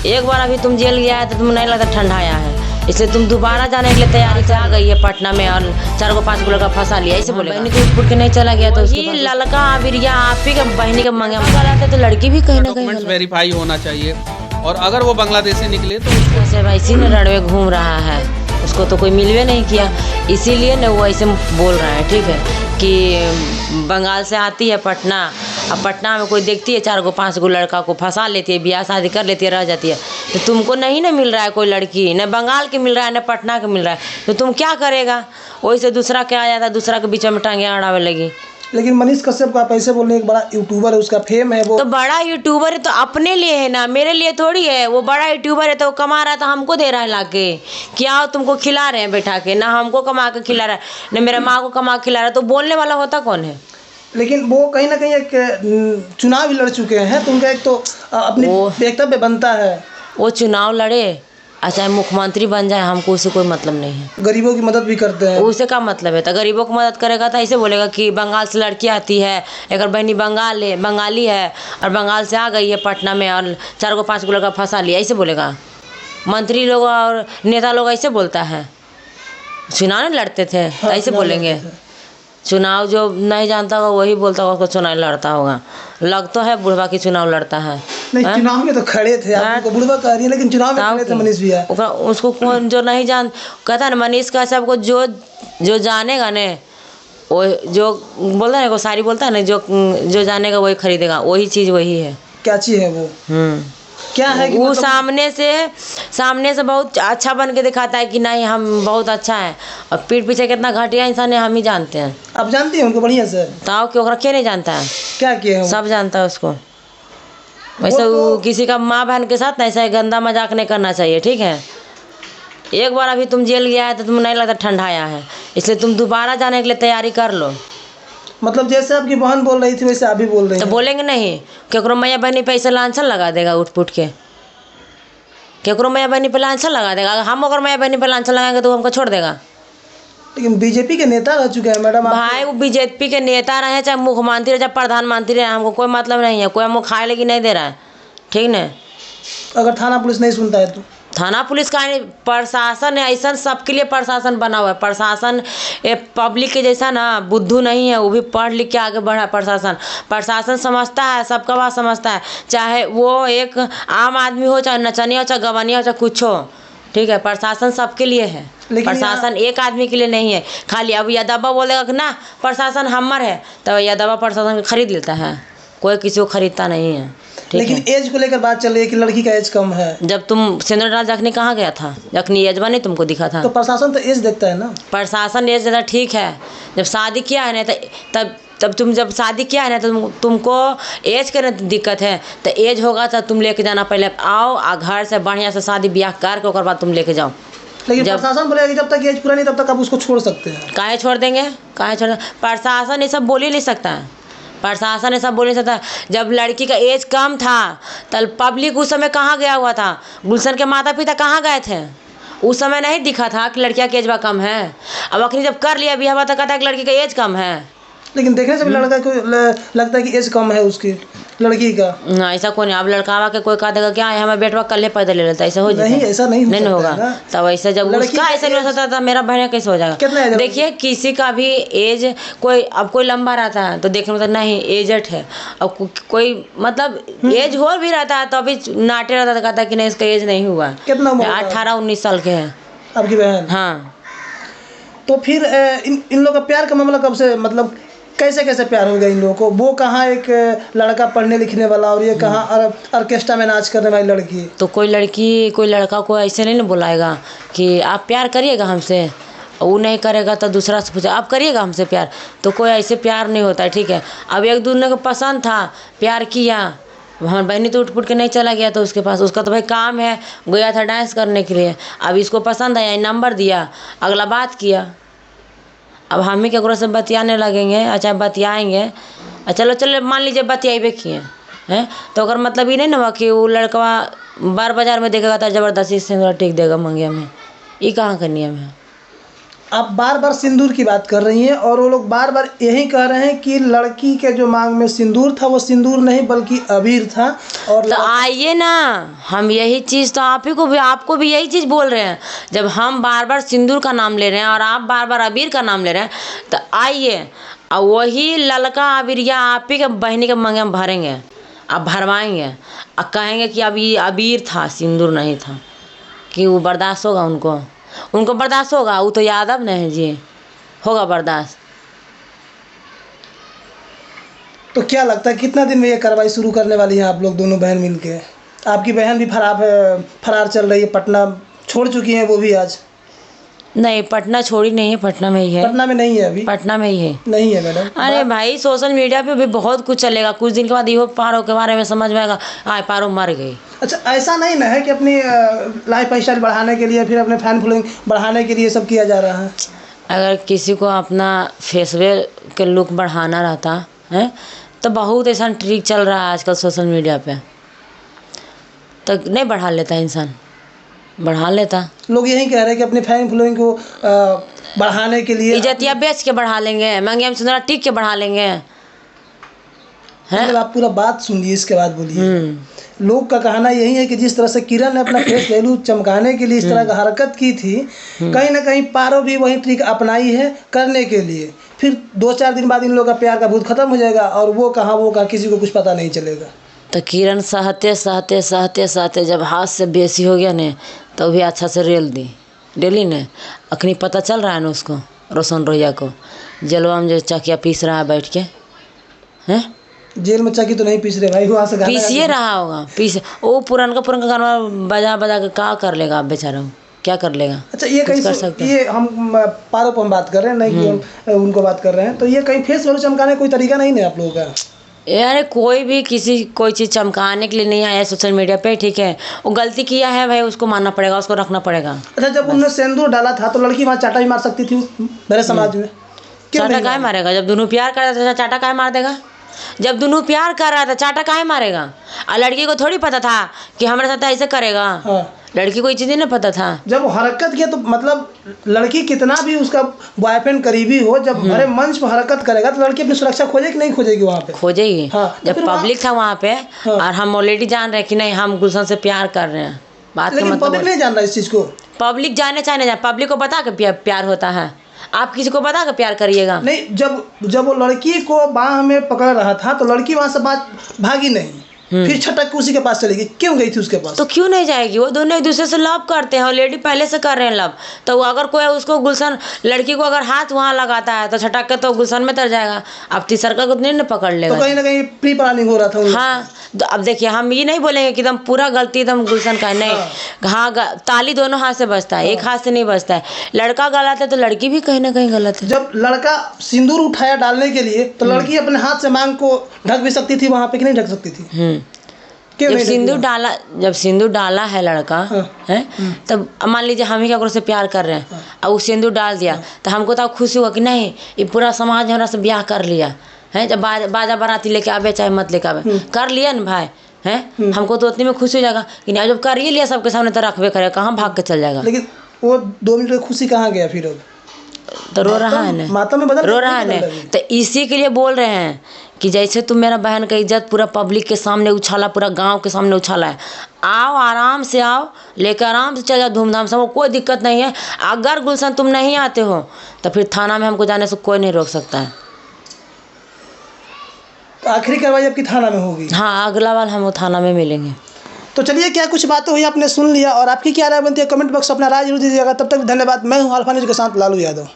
एक बार अभी तुम जेल गया है तो तुम्हें नहीं लगता ठंडा आया है, इसलिए तुम दोबारा जाने के लिए तैयारी से आ गई है पटना में और 4 को 5 को लड़का फंसा लिया, ऐसे बोले। बहनी तो उठ के नहीं चला गया तो ये लड़का बिरिया आप ही के बहनी के मंगे मंगा तो लड़की भी कहीं ना कहीं वेरीफाई होना चाहिए, और अगर वो बांग्लादेश से निकले तो ऐसे वैसे न रणवे घूम रहा है, उसको तो कोई मिलवे नहीं किया, इसीलिए न वो ऐसे बोल रहा है। ठीक है कि बंगाल से आती है पटना, अब पटना में कोई देखती है 4 को 5 को लड़का को फंसा लेती है, ब्याह शादी कर लेती है, रह जाती है। तो तुमको नहीं ना मिल रहा है कोई लड़की, न बंगाल की मिल रहा है न पटना का मिल रहा है, तो तुम क्या करेगा? वही से दूसरा क्या आ जाता है, दूसरा के बीच में टांगे अड़ावे लगी। लेकिन मनीष कश्यप का पैसे बोलने एक बड़ा यूट्यूबर है, उसका फेम है वो। तो बड़ा यूट्यूबर है तो अपने लिए है ना, मेरे लिए थोड़ी है। वो बड़ा यूट्यूबर है तो वो कमा रहा है तो हमको दे रहा है लाके, क्या तुमको खिला रहे हैं बैठा के, ना हमको कमा के खिला रहा है न मेरा माँ को कमा के खिला रहा है, तो बोलने वाला होता कौन है? लेकिन वो कहीं ना कहीं एक चुनाव भी लड़ चुके हैं, तो उनका एक तो अपनी वक्तव्य बनता है। वो चुनाव लड़े चाहे मुख्यमंत्री बन जाए, हमको उससे कोई मतलब नहीं है। गरीबों की मदद भी करते हैं, उससे क्या मतलब है? तो गरीबों को मदद करेगा तो ऐसे बोलेगा कि बंगाल से लड़की आती है, एक बहनी बंगाली है और बंगाल से आ गई है पटना में और 4 को 5 को लड़का फंसा लिया, ऐसे बोलेगा? मंत्री लोग और नेता लोग ऐसे बोलता है? चुनाव नहीं लड़ते थे तो ऐसे बोलेंगे? चुनाव जो नहीं जानता होगा वही बोलता होगा उसको चुनाव लड़ता होगा। लग तो है बुढ़वा की चुनाव लड़ता है। नहीं चुनाव में तो खड़े थे, आप बुढ़वा कह रही है, लेकिन चुनाव में खड़े थे मनीष भैया। उसको कौन जो नहीं जान कहता ना, मनीष का सबको जो जानेगा ने, वो जो बोलता है ना, सारी बोलता है ना, जो जानेगा वही खरीदेगा, वही चीज़ वही है। क्या चीज़ है वो? क्या है कि वो मतलब सामने से बहुत अच्छा बन के दिखाता है कि नहीं हम बहुत अच्छा है, और पीठ पीछे कितना घटिया इंसान है हम ही जानते हैं। आप जानते हैं उनको बढ़िया से? ताऊ क्यों रखे नहीं जानता है? क्या किया है? सब जानता है उसको। वैसे वो किसी का माँ बहन के साथ ना ऐसा गंदा मजाक नहीं करना चाहिए। ठीक है, एक बार अभी तुम जेल गया है तो तुम्हें नहीं लगता ठंडा आया है, इसलिए तुम दोबारा जाने के लिए तैयारी कर लो। मतलब जैसे आपकी बहन बोल रही थी वैसे आप भी बोल रहे हैं? तो बोलेंगे नहीं? केकरो मैया बहनी पे ऐसे लांछन लगा देगा उठ पुट के? केकरो मैया बहनी पे लांछन लगा देगा? अगर हम अगर मैया बहनी पे लांछन लगाएंगे तो हमको छोड़ देगा? लेकिन बीजेपी के नेता रह चुके हैं मैडम। भाई वो बीजेपी के नेता रहे चाहे मुख्यमंत्री चाहे प्रधानमंत्री रहे, हमको कोई मतलब नहीं है, कोई हमको खाए लेकिन नहीं दे रहा है। ठीक न? अगर थाना पुलिस नहीं सुनता है तो? थाना पुलिस का प्रशासन है ऐसा, सबके लिए प्रशासन बना हुआ है। प्रशासन पब्लिक के जैसा ना बुद्धू नहीं है, वो भी पढ़ लिख के आगे बढ़ा। प्रशासन समझता है, सबका बात समझता है, चाहे वो एक आम आदमी हो, चाहे नचनिया हो, चाहे गवनिया हो, चाहे कुछ हो। ठीक है, प्रशासन सबके लिए है, प्रशासन एक आदमी के लिए नहीं है। खाली अब यादवा बोलेगा कि ना प्रशासन हमर है तो यादवा प्रशासन खरीद लेता है, कोई किसी को खरीदता नहीं है। लेकिन एज को लेकर बात चल रही है कि लड़की का एज कम है। जब तुम सिंदूर डाल जखनी कहाँ गया था? जखनी एजवा नहीं तुमको दिखा था? तो प्रशासन तो एज देखता है ना। प्रशासन एज ज़्यादा ठीक है, जब शादी किया है ना तब तुम जब शादी किया है ना तो तुमको एज के दिक्कत है, तो एज होगा तो तुम लेके जाना, पहले आओ आ घर से बढ़िया से शादी ब्याह करके उसके बाद तुम लेके जाओ। लेकिन प्रशासन बोलेगा कि जब तक एज पूरा नहीं तब तक आप उसको छोड़ सकते हैं। काहे छोड़ देंगे? प्रशासन ये सब बोल ही नहीं सकता है, प्रशासन ऐसा बोल नहीं सकता। जब लड़की का एज कम था तब पब्लिक उस समय कहाँ गया हुआ था? गुलशन के माता पिता कहाँ गए थे? उस समय नहीं दिखा था कि लड़कियाँ की एज बा कम है। अब अखनी जब कर लिया बिहार तो कहता है कि लड़की का एज कम है। लेकिन देखने से भी लड़का को लगता है कि एज कम है उसकी लड़की का। ना ऐसा कोई नहीं। अब लड़का के कोई कहा देगा क्या है हमारे बेटवा कल पैदा ले लेता, ऐसा हो जाएगा? नहीं, ऐसा नहीं होगा। तब ऐसे जब उसका ऐसा नहीं हो सकता था, मेरा बहन कैसे हो जाएगा? देखिए किसी का भी एज कोई लंबा रहता है तो देखने में तो नहीं एजेड है, अब कोई मतलब एज हो भी रहता है तो अभी नाटे रहता था, कहता कि नहीं इसका एज नहीं हुआ। कितना 18-19 साल के है आपकी बहन? हाँ। तो फिर इन लोगों का प्यार का मामला कब से, मतलब कैसे प्यार हो गया इन लोगों को? वो कहाँ एक लड़का पढ़ने लिखने वाला और ये कहाँ ऑर्केस्ट्रा में नाच करने वाली लड़की। तो कोई लड़का को ऐसे नहीं ना बुलाएगा कि आप प्यार करिएगा हमसे, वो नहीं करेगा तो दूसरा से पूछे आप करिएगा हमसे प्यार, तो कोई ऐसे प्यार नहीं होता है। ठीक है, अब एक दूसरे को पसंद था, प्यार किया, हमारी बहनी तो उठ पुट के नहीं चला गया तो उसके पास, उसका तो भाई काम है, गया था डांस करने के लिए। अब इसको पसंद आया, नंबर दिया, अगला बात किया। अब हम ही केकरो से बतियाने लगेंगे, अच्छा बतियाएंगे, चलो मान लीजिए बतियाबे किए हैं, तो अगर मतलब ये नहीं ना हुआ कि वो लड़का बार बाजार में देखेगा तो ज़बरदस्ती से टिक देगा मंगिया में, ये कहाँ का नियम है? आप बार बार सिंदूर की बात कर रही हैं और वो लोग बार बार यही कह रहे हैं कि लड़की के जो मांग में सिंदूर था वो सिंदूर नहीं बल्कि अबीर था। और तो आइए ना, हम यही चीज़ तो आपको भी यही चीज़ बोल रहे हैं। जब हम बार बार सिंदूर का नाम ले रहे हैं और आप बार बार अबीर का नाम ले रहे हैं, तो आइए और वही ललका अबीरिया आप ही के बहनी के मंगे में भरेंगे, आप भरवाएंगे और कहेंगे कि अब ये अबीर था सिंदूर नहीं था। कि वो बर्दाश्त होगा उनको बर्दाश्त होगा? वो तो यादव नहीं जी, होगा बर्दाश्त? तो क्या लगता है कितना दिन में ये कार्रवाई शुरू करने वाली हैं आप लोग दोनों बहन मिलके? आपकी बहन भी फरार चल रही है, पटना छोड़ चुकी हैं वो भी आज। नहीं, पटना छोड़ी नहीं है, पटना में ही है। पटना में नहीं है अभी? पटना में ही है। नहीं है मैडम। अरे भाई, सोशल मीडिया पे भी बहुत कुछ चलेगा, कुछ दिन के बाद इहो पारो के बारे में समझ में आएगा, पारो मर गई। अच्छा, ऐसा नहीं ना है कि अपनी लाइफ स्टाइल बढ़ाने के लिए, फिर अपने फैन फॉलोइंग बढ़ाने के लिए सब किया जा रहा है? अगर किसी को अपना फेसवेल के लुक बढ़ाना रहता है तो बहुत ऐसा ट्रिक चल रहा है आजकल सोशल मीडिया पे, तो नहीं बढ़ा लेता इंसान, बढ़ा लेता। लोग यही कह रहे हैं कि अपने फैन फॉलोइंग को बढ़ाने के लिए इज्जतिया बेच के बढ़ा लेंगे, मंगे में सुंदरा टिक के बढ़ा लेंगे। मतलब आप पूरा बात सुन लीजिए, इसके बाद बोलिए। लोग का कहना यही है कि जिस तरह से किरण ने अपना फेस वैल्यू चमकाने के लिए इस तरह का हरकत की थी, कहीं ना कहीं पारो भी वही ट्रिक अपनाई है करने के लिए। फिर 2-4 दिन बाद इन लोगों का प्यार का भूत खत्म हो जाएगा और वो कहाँ किसी को कुछ पता नहीं चलेगा। तो किरण सहते जब हाथ से बेसी हो गया ने, तो भी अच्छा से डेली ने अखनी पता चल रहा है ना उसको, रोशन रोहिया को जलवा में जो चकिया पीस रहा है बैठ के। हैं जेल में चकी तो नहीं पीस रहे भाई, वहाँ से पीसिए रहा होगा, वो पुरान का गाना बजा के क्या कर लेगा आप बेचारा, क्या कर लेगा? अच्छा, ये कहीं कर सकते, ये हम पारो पर हम बात कर रहे हैं, नहीं कि हम उनको बात कर रहे हैं। तो ये कहीं फेस वैल्यू चमकाने कोई तरीका नहीं है आप लोगों का? यार कोई भी कोई चीज़ चमकाने के लिए नहीं आया सोशल मीडिया पे, ठीक है? वो गलती किया है भाई, उसको मानना पड़ेगा, उसको रखना पड़ेगा। अच्छा, जब उन्होंने सिंदूर डाला था तो लड़की वहाँ चाटा भी मार सकती थी मेरे समाज में, चाटा काहे मारेगा? जब दोनों प्यार कर रहा था चाटा काहे मार देगा? जब दोनों प्यार कर रहा था चाटा काहे मारेगा? और लड़की को थोड़ी पता था कि हमारे साथ ऐसे करेगा। हाँ। लड़की को ये चीज़ नहीं पता था। जब वो हरकत किया तो मतलब लड़की कितना भी उसका बॉयफ्रेंड करीबी हो, जब भरे मंच पर हरकत करेगा तो लड़की अपनी सुरक्षा खोजेगी नहीं खोजेगी वहाँ पे? खोजेगी। हाँ, जब पब्लिक था वहाँ पे और हम ऑलरेडी जान रहे कि नहीं हम गुलशन से प्यार कर रहे हैं, बात का मतलब पब्लिक नहीं जान रहा इस चीज़ को। पब्लिक जाने चाहे नहीं जाए, पब्लिक को बता के प्यार होता है। आप किसी को बता के प्यार करिएगा? नहीं, जब वो लड़की को बाह में पकड़ रहा था तो लड़की वहाँ से भागी नहीं, फिर छटक के उसी के पास चली गई। क्यों गई थी उसके पास? तो क्यों नहीं जाएगी? वो दोनों एक दूसरे से लव करते हैं, ऑलरेडी पहले से कर रहे हैं लव। तो अगर कोई उसको गुलशन लड़की को अगर हाथ वहाँ लगाता है तो छटक के तो गुलशन में तर जाएगा। अब तीसर का नहीं न पकड़ लेगा। तो कहीं ना कहीं प्री प्लानिंग हो रहा था। हाँ, तो अब देखिए हम ये नहीं बोलेंगे कि एकदम पूरा गलती एकदम गुलशन का नहीं। हाँ, ताली दोनों हाथ से बजता है, एक हाथ से नहीं बजता है। लड़का गलत है तो लड़की भी कहीं ना कहीं गलत है। जब लड़का सिंदूर उठाया डालने के लिए तो लड़की अपने हाथ से मांग को ढक भी सकती थी वहाँ पे, कि नहीं ढक सकती थी? जब सिंदूर डाला है लड़का है, तब मान लीजिए हम ही ककरो से प्यार कर रहे हैं और वो सिंदूर डाल दिया तो हमको तो खुशी हुआ कि नहीं ये पूरा समाज हमरा से ब्याह कर लिया है। जब बाजा बाराती लेके आवे चाहे मत लेके आवे, कर लिया ना भाई है, हमको तो उतनी में खुशी हो जाएगा कि नहीं जब कर ही लिया सबके सामने तो रखबे करे, कहाँ भाग के चल जाएगा। लेकिन वो 2 मिनट की खुशी कहाँ गया फिर? तो रो रहा है ना, रो रहा है ना। तो इसी के लिए बोल रहे हैं कि जैसे तुम मेरा बहन का इज्जत पूरा पब्लिक के सामने उछाला, पूरा गांव के सामने उछाला है, आओ आराम से आओ, लेकर आराम से चल जाओ धूमधाम से, वो कोई दिक्कत नहीं है। अगर गुलशन तुम नहीं आते हो तो फिर थाना में हमको जाने से कोई नहीं रोक सकता है। तो आखिरी कार्रवाई आपकी थाना में होगी? हाँ, अगला बार हम वो थाना में मिलेंगे। तो चलिए, क्या कुछ बातें हुई आपने सुन लिया, और आपकी क्या राय बनती है कमेंट बॉक्स अपना राय जरूर दीजिएगा। तब तक धन्यवाद। मैं हूँ अल्फा न्यूज़ के साथ लालू यादव।